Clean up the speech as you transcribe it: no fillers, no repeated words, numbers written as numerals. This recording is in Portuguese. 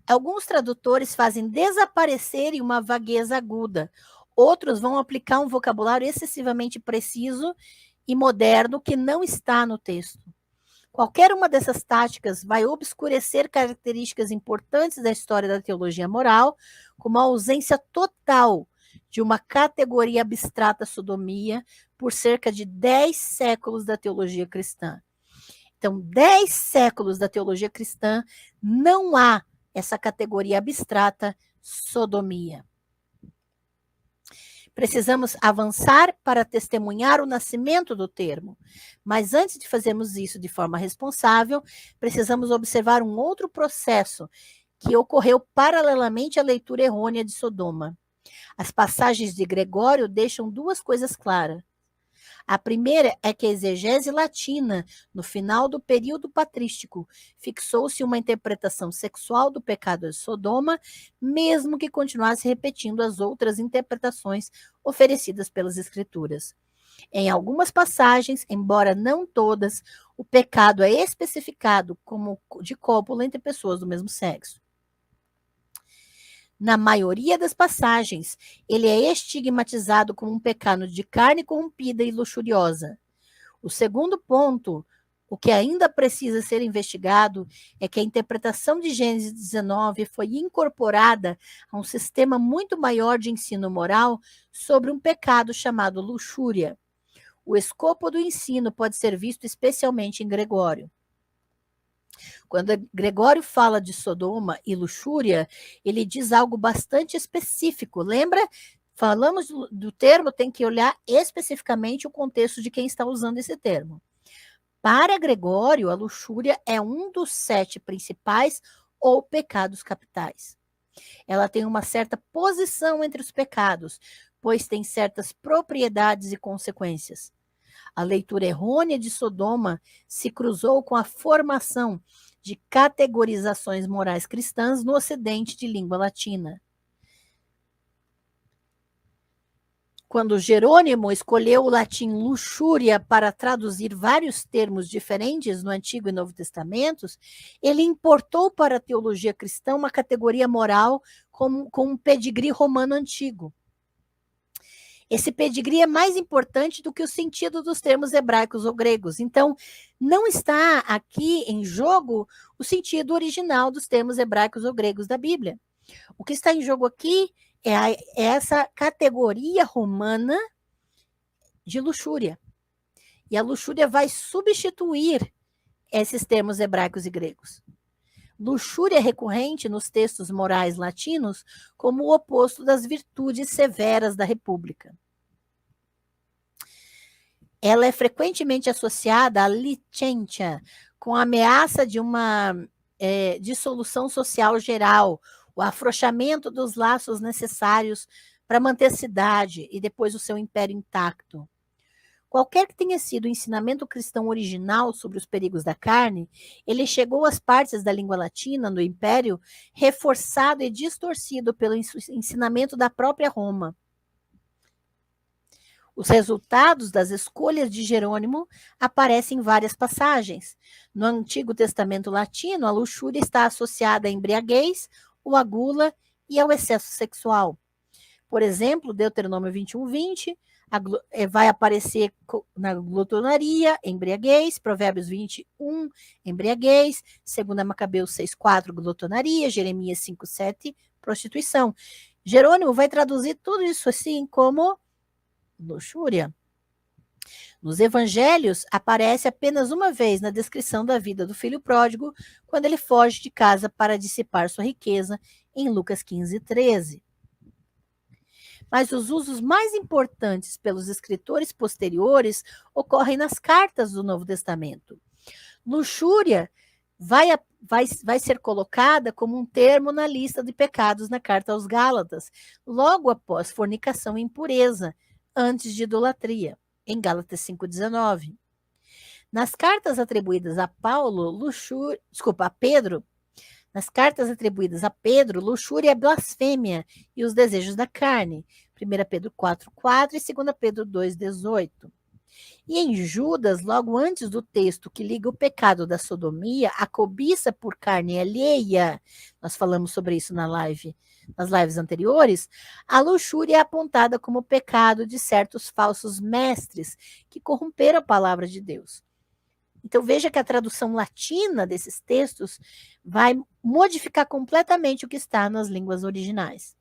Alguns tradutores fazem desaparecer em uma vagueza aguda. Outros vão aplicar um vocabulário excessivamente preciso e moderno que não está no texto. Qualquer uma dessas táticas vai obscurecer características importantes da história da teologia moral, como a ausência total de uma categoria abstrata sodomia por cerca de 10 séculos da teologia cristã. Então, 10 séculos da teologia cristã, não há essa categoria abstrata sodomia. Precisamos avançar para testemunhar o nascimento do termo. Mas antes de fazermos isso de forma responsável, precisamos observar um outro processo que ocorreu paralelamente à leitura errônea de Sodoma. As passagens de Gregório deixam duas coisas claras. A primeira é que a exegese latina, no final do período patrístico, fixou-se uma interpretação sexual do pecado de Sodoma, mesmo que continuasse repetindo as outras interpretações oferecidas pelas Escrituras. Em algumas passagens, embora não todas, o pecado é especificado como de cópula entre pessoas do mesmo sexo. Na maioria das passagens, ele é estigmatizado como um pecado de carne corrompida e luxuriosa. O segundo ponto, o que ainda precisa ser investigado, é que a interpretação de Gênesis 19 foi incorporada a um sistema muito maior de ensino moral sobre um pecado chamado luxúria. O escopo do ensino pode ser visto especialmente em Gregório. Quando Gregório fala de Sodoma e luxúria, ele diz algo bastante específico. Lembra? Falamos do termo, tem que olhar especificamente o contexto de quem está usando esse termo. Para Gregório, a luxúria é um dos 7 principais ou pecados capitais. Ela tem uma certa posição entre os pecados, pois tem certas propriedades e consequências. A leitura errônea de Sodoma se cruzou com a formação de categorizações morais cristãs no Ocidente de língua latina. Quando Jerônimo escolheu o latim luxúria para traduzir vários termos diferentes no Antigo e Novo Testamentos, ele importou para a teologia cristã uma categoria moral com um pedigree romano antigo. Esse pedigree é mais importante do que o sentido dos termos hebraicos ou gregos. Então, não está aqui em jogo o sentido original dos termos hebraicos ou gregos da Bíblia. O que está em jogo aqui é essa categoria romana de luxúria. E a luxúria vai substituir esses termos hebraicos e gregos. Luxúria é recorrente nos textos morais latinos como o oposto das virtudes severas da República. Ela é frequentemente associada à licentia, com a ameaça de uma dissolução social geral, o afrouxamento dos laços necessários para manter a cidade e depois o seu império intacto. Qualquer que tenha sido o ensinamento cristão original sobre os perigos da carne, ele chegou às partes da língua latina, no Império, reforçado e distorcido pelo ensinamento da própria Roma. Os resultados das escolhas de Jerônimo aparecem em várias passagens. No Antigo Testamento latino, a luxúria está associada à embriaguez, à gula e ao excesso sexual. Por exemplo, Deuteronômio 21:20, vai aparecer na glutonaria, embriaguez, Provérbios 21, embriaguez, 2 Macabeus 6:4, glutonaria, Jeremias 5:7, prostituição. Jerônimo vai traduzir tudo isso assim como luxúria. Nos evangelhos, aparece apenas uma vez na descrição da vida do filho pródigo, quando ele foge de casa para dissipar sua riqueza, em Lucas 15:13. Mas os usos mais importantes pelos escritores posteriores ocorrem nas cartas do Novo Testamento. Luxúria vai ser colocada como um termo na lista de pecados na carta aos Gálatas, logo após fornicação e impureza, antes de idolatria, em Gálatas 5:19. Nas cartas atribuídas a Pedro, nas cartas atribuídas a Pedro, luxúria é blasfêmia e os desejos da carne. 1 Pedro 4:4 e 2 Pedro 2:18. E em Judas, logo antes do texto que liga o pecado da sodomia, a cobiça por carne alheia, nós falamos sobre isso nas lives anteriores, a luxúria é apontada como pecado de certos falsos mestres que corromperam a palavra de Deus. Então veja que a tradução latina desses textos vai modificar completamente o que está nas línguas originais.